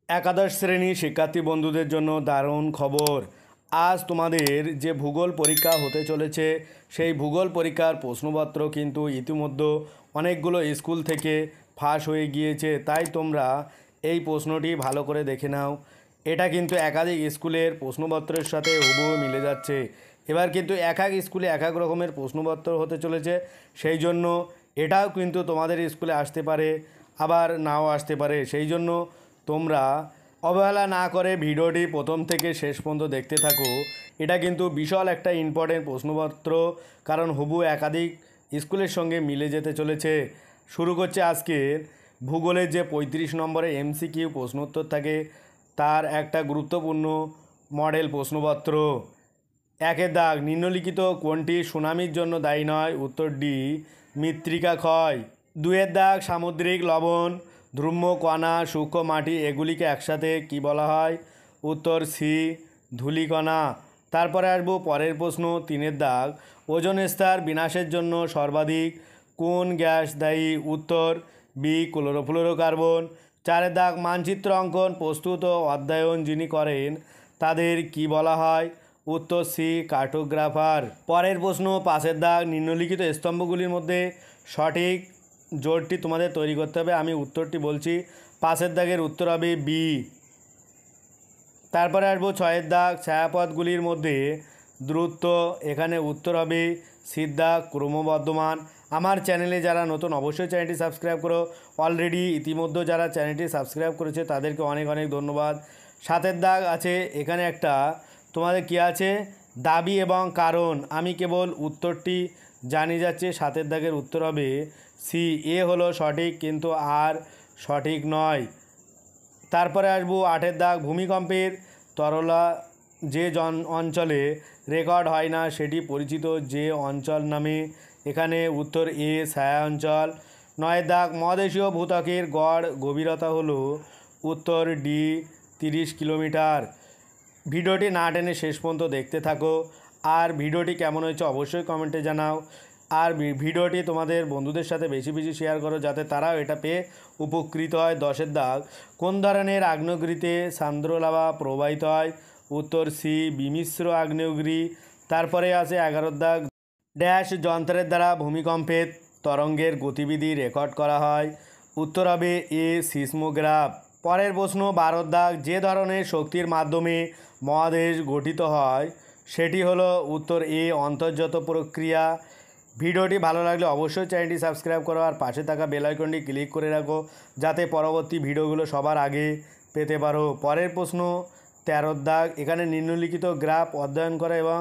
একাদশ শ্রেণী শিক্ষার্থী বন্ধুদের জন্য দারুণ খবর। আজ তোমাদের যে ভূগোল পরীক্ষা হতে চলেছে সেই ভূগোল পরীক্ষার প্রশ্নপত্র কিন্তু ইতিমধ্যে অনেকগুলো স্কুল থেকে ফাঁস হয়ে গিয়েছে, তাই তোমরা এই প্রশ্নটি ভালো করে দেখে নাও। এটা কিন্তু একাধিক স্কুলের প্রশ্নপত্রের সাথে হুবহু মিলে যাচ্ছে। এবার কিন্তু এক এক স্কুলে এক এক রকমের প্রশ্নপত্র হতে চলেছে, সেই জন্য এটাও কিন্তু তোমাদের স্কুলে আসতে পারে, আবার নাও আসতে পারে। সেই জন্য তোমরা অবহেলা না করে ভিডিওটি প্রথম থেকে শেষ পর্যন্ত দেখতে থাকো। এটা কিন্তু বিশাল একটা ইম্পর্টেন্ট প্রশ্নপত্র, কারণ হুবহু একাধিক স্কুলের সঙ্গে মিলে যেতে চলেছে। শুরু করছে আজকের ভূগোলের যে 35 নম্বরে এমসিকিউ প্রশ্নোত্তর থাকে তার একটা গুরুত্বপূর্ণ মডেল প্রশ্নপত্র। একের দাগ, নিম্নলিখিত কোনটি সুনামির জন্য দায়ী নয়? উত্তর ডি, মৃত্তিকা ক্ষয়। দুয়ের দাগ, সামুদ্রিক লবণ, ধ্রুম্য কণা, সূক্ষ্ম মাটি এগুলিকে একসাথে কি বলা হয়? উত্তর সি, ধূলিকণা। তারপরে আসবো পরের প্রশ্ন, তিনের দাগ, ওজোন স্তর বিনাশের জন্য সর্বাধিক কোন গ্যাস দায়ী? উত্তর বি, ক্লোরোফ্লোরোকার্বন। চারের দাগ, মানচিত্র অঙ্কন প্রস্তুত ও অধ্যয়ন যিনি করেন তাদের কি বলা হয়? উত্তর সি, কার্টোগ্রাফার। পরের প্রশ্ন, পাঁচের দাগ, নিম্নলিখিত স্তম্ভগুলির মধ্যে সঠিক জোটটি তোমাদের তৈরি করতে হবে। আমি উত্তরটি বলছি, পাঁচের দাগের উত্তর হবে বি। তারপরে আসবো ছয়ের দাগ, ছায়াপথগুলির মধ্যে দূরত্ব, এখানে উত্তর হবে সিদ্ধা ক্রমবর্ধমান। আমার চ্যানেলে যারা নতুন অবশ্যই চ্যানেলটি সাবস্ক্রাইব করো। অলরেডি ইতিমধ্যে যারা চ্যানেলটি সাবস্ক্রাইব করেছে তাদেরকে অনেক অনেক ধন্যবাদ। সাতের দাগ আছে, এখানে একটা তোমাদের কি আছে? দাবি এবং কারণ। আমি কেবল উত্তরটি জানিয়ে যাচ্ছি, সাতের দাগের উত্তর হবে সি, এ হলো সঠিক কিন্তু আর সঠিক নয়। তারপরে আসবো আটের দাগ, ভূমিকম্পের তরলা যে অঞ্চলে রেকর্ড হয় না সেটি পরিচিত যে অঞ্চল নামে? এখানে উত্তর এ, ছায়া অঞ্চল। নয়ের দাগ, মহাদেশীয় ভূত্বকের গড় গভীরতা হলো? উত্তর ডি, 30 কিলোমিটার। ভিডিওটি না টেনে শেষ পর্যন্ত দেখতে থাকো। আর ভিডিওটি কেমন হয়েছে অবশ্যই কমেন্টে জানাও। আর ভিডিওটি তোমাদের বন্ধুদের সাথে বেশি বেশি শেয়ার করো যাতে তারাও এটা পেয়ে উপকৃত হয়। দশের দাগ, কোন ধরনের আগ্নেয়গিরিতে সান্দ্র লাভা প্রবাহিত হয়? উত্তর সি, বিমিশ্র আগ্নেয়গিরি। তারপরে আছে 11 দাগ, ড্যাশ যন্ত্রের দ্বারা ভূমিকম্পের তরঙ্গের গতিবিধি রেকর্ড করা হয়? উত্তর হবে এ, সিসমোগ্রাফ। পরের প্রশ্ন 12 দাগ, যে ধরনের শক্তির মাধ্যমে মহাদেশ গঠিত হয় সেটি হলো? উত্তর এ, অন্তর্জাত প্রক্রিয়া। ভিডিওটি ভালো লাগলে অবশ্যই চ্যানেলটি সাবস্ক্রাইব করো আর পাশে থাকা বেল আইকনটি ক্লিক করে রাখো যাতে পরবর্তী ভিডিওগুলো সবার আগে পেতে পারো। পরের প্রশ্ন 13 দাগ, এখানে নিম্নলিখিত গ্রাফ অধ্যয়ন করা এবং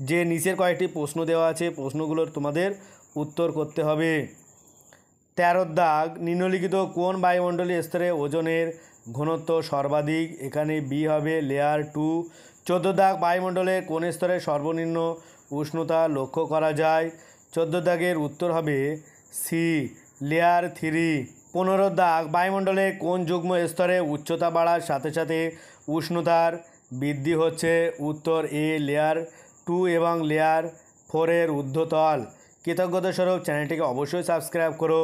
যে নিচের কয়েকটি প্রশ্ন দেওয়া আছে প্রশ্নগুলোর তোমাদের উত্তর করতে হবে। 13 দাগ, নিম্নলিখিত কোন বায়ুমণ্ডলীয় স্তরে ওজনের ঘনত্ব সর্বাধিক? এখানে বি হবে, লেয়ার 2। 14 দাগ, বায়ুমণ্ডলের কোন স্তরে সর্বনিম্ন উষ্ণতা লক্ষ্য করা যায়? 14 দাগের উত্তর হবে সি, লেয়ার 3। 15 দাগ, বায়ুমণ্ডলে কোন যুগ্ম স্তরে উচ্চতা বাড়ার সাথে সাথে উষ্ণতার বৃদ্ধি হচ্ছে? উত্তর এ, লেয়ার 2 এবং লেয়ার 4 এর ঊর্ধ্বতল। কৃতজ্ঞতাস্বরূপ চ্যানেলটিকে অবশ্যই সাবস্ক্রাইব করো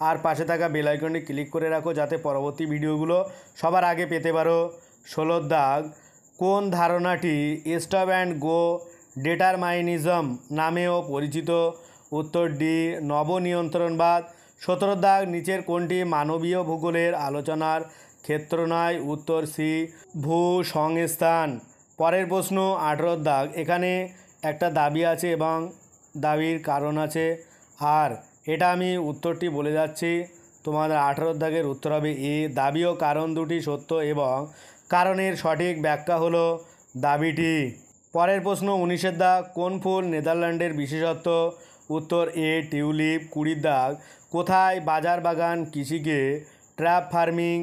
আর পাশে থাকা বেল আইকনটি ক্লিক করে রাখো যাতে পরবর্তী ভিডিওগুলো সবার আগে পেতে পারো। 16 দাগ, কোন ধারণাটি স্টপ অ্যান্ড গো ডিটারমাইনিজম নামেও পরিচিত? উত্তর ডি, নবনিয়ন্ত্রণবাদ। 17 দাগ, নিচের কোনটি মানবীয় ভূগোলের আলোচনার ক্ষেত্র নয়? উত্তর সি, ভূসংস্থান। পরের প্রশ্ন 18 দাগ, এখানে একটা দাবি আছে এবং দাবির কারণ আছে, আর এটা আমি উত্তরটি বলে যাচ্ছি। তোমাদের 18 দাগের উত্তর হবে এ, দাবি ও কারণ দুটি সত্য এবং কারণের সঠিক ব্যাখ্যা হলো দাবিটি। পরের প্রশ্ন 19 দাগ, কোন ফুল নেদারল্যান্ডের বিশেষত্ব? উত্তর এ, টিউলিপ। 20 দাগ, কোথায় বাজার বাগান কৃষিকে ট্র্যাপ ফার্মিং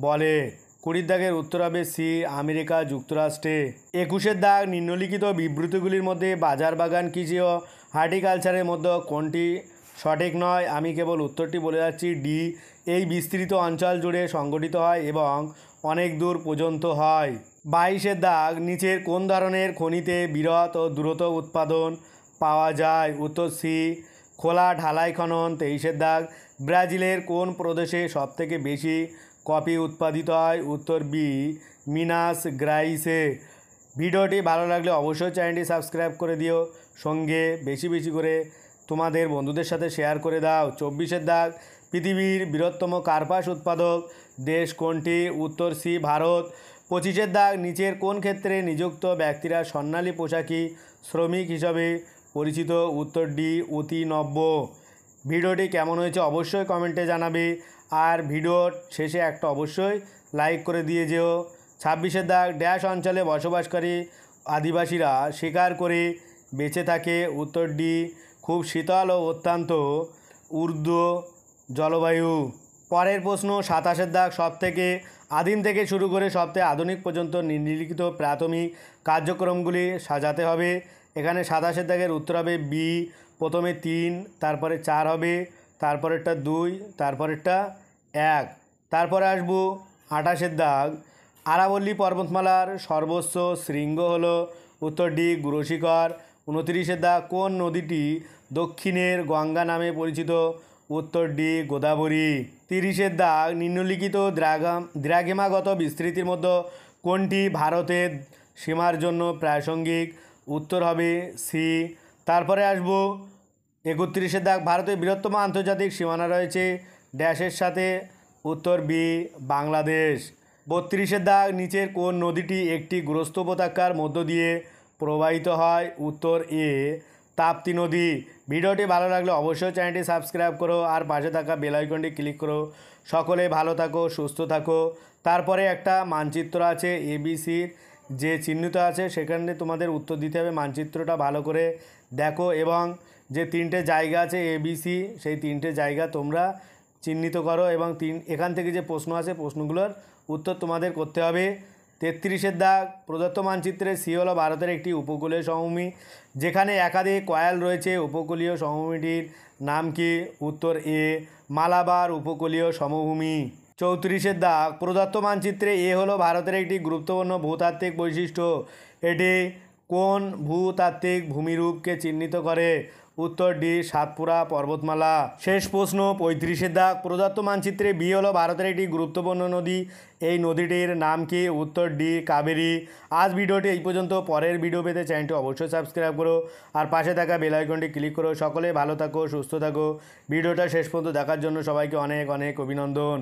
বলে? 20 দাগের উত্তর হবে সি, আমেরিকা যুক্তরাষ্ট্রে। 21 দাগ, নিম্নলিখিত বিবৃতিগুলির মধ্যে বাজার বাগান কৃষি ও হর্টিকালচারের মধ্যে কোনটি সঠিক নয়? আমি কেবল উত্তরটি বলে যাচ্ছি, ডি, এই বিস্তৃত অঞ্চল জুড়ে সংগঠিত হয় এবং অনেক দূর পর্যন্ত হয়। 22 দাগ, নিচের কোন ধরনের খনিতে বৃহৎ ও দ্রুত উৎপাদন পাওয়া যায়? উত্তর সি, খোলা ঢালাই খনন। 23 দাগ, ব্রাজিলের কোন প্রদেশে সবথেকে বেশি কফি উৎপাদিত হয়? উত্তর বি মিনাস গ্রাইসে। ভিডিওটি ভালো লাগলে অবশ্যই চ্যানেলটি সাবস্ক্রাইব করে দিও, সঙ্গে বেশি বেশি করে তোমাদের বন্ধুদের সাথে শেয়ার করে দাও। 24-এর দাগ, পৃথিবীর বৃহত্তম কার্পাস উৎপাদক দেশ কোনটি? উত্তর সি ভারত। 25-এর দাগ, নিচের কোন ক্ষেত্রে নিযুক্ত ব্যক্তিরা স্বর্ণালী পোশাকি শ্রমিক হিসাবে পরিচিত? উত্তর ডি অতি নব্য। ভিডিওটি কেমন হয়েছে অবশ্যই কমেন্টে জানাবে, আর ভিডিওর শেষে একটা অবশ্যই লাইক করে দিয়ে যেও। 26-এর দাগ, ড্যাশ অঞ্চলে বসবাসকারী আদিবাসীরা শিকার করে বেঁচে থাকে? উত্তর ডি খুব শীতল ও অত্যন্ত ঊর্ধ্ব জলবায়ু। পরের প্রশ্ন 27-এর দাগ, সবথেকে আদিম থেকে শুরু করে সবথেকে আধুনিক পর্যন্ত নিম্নলিখিত প্রাথমিক কার্যক্রমগুলি সাজাতে হবে। এখানে 27-এর দাগের উত্তর হবে বি, প্রথমে 3, তারপরে 4 হবে, তারপরেরটা 2, তারপরেরটা 1। তারপরে আসবো 28-এর দাগ, আরাবল্লী পর্বতমালার সর্বোচ্চ শৃঙ্গ হলো? উত্তর ডি গুরুশিখর। 29-এর দাগ, কোন নদীটি দক্ষিণের গঙ্গা নামে পরিচিত? উত্তর ডি গোদাবরী। 30-এর দাগ, নিম্নলিখিত দ্রাঘিমাগত বিস্তৃতির মধ্যে কোনটি ভারতের সীমার জন্য প্রাসঙ্গিক? উত্তর হবে সি। তারপরে আসবো 31-এর দাগ, ভারতের বৃহত্তম আন্তর্জাতিক সীমানা রয়েছে ড্যাশের সাথে? উত্তর বি বাংলাদেশ। 32-এর দাগ, নিচের কোন নদীটি একটি গ্রস্ত উপত্যকার মধ্য দিয়ে প্রবাহিত হয়? উত্তর এ তাপ্তি নদী। ভিডিওটি ভালো লাগলে অবশ্যই চ্যানেলটি সাবস্ক্রাইব করো, আর পাশে থাকা বেল আইকনটি ক্লিক করো। সকলে ভালো থাকো, সুস্থ থাকো। তারপরে একটা মানচিত্র আছে এবিসির, যে চিহ্নিত আছে সেখানে তোমাদের উত্তর দিতে হবে। মানচিত্রটা ভালো করে দেখো, এবং যে 3টে জায়গা আছে এবিসি, সেই 3টে জায়গা তোমরা চিহ্নিত করো, এবং এখান থেকে যে প্রশ্ন আছে প্রশ্নগুলোর উত্তর তোমাদের করতে হবে। 33-এর দাগ, প্রদত্ত মানচিত্রে সি হলো ভারতের একটি উপকূলীয় সমভূমি যেখানে একাধিক কয়েল রয়েছে। উপকূলীয় সমভূমিটির নাম কি? উত্তর এ মালাবার উপকূলীয় সমভূমি। 34-এর দাগ, প্রদত্ত মানচিত্রে এ হলো ভারতের একটি গুরুত্বপূর্ণ ভূতাত্ত্বিক বৈশিষ্ট্য। এটি কোন ভূতাত্ত্বিক ভূমিরূপকে চিহ্নিত করে? উত্তর ডি সাতপুরা পর্বতমালা। শেষ প্রশ্ন 35-এর দাগ, প্রদত্ত মানচিত্রে বি হলো ভারতের একটি গুরুত্বপূর্ণ নদী, এই নদীটির নাম কি? উত্তর ডি কাবেরী। আজ ভিডিওটি এই পর্যন্ত। পরের ভিডিও পেতে চ্যানেলটি অবশ্যই সাবস্ক্রাইব করো, আর পাশে থাকা বেল আইকনটি ক্লিক করো। সকলে ভালো থাকো, সুস্থ থাকো। ভিডিওটা শেষ পর্যন্ত দেখার জন্য সবাইকে অনেক অনেক অভিনন্দন।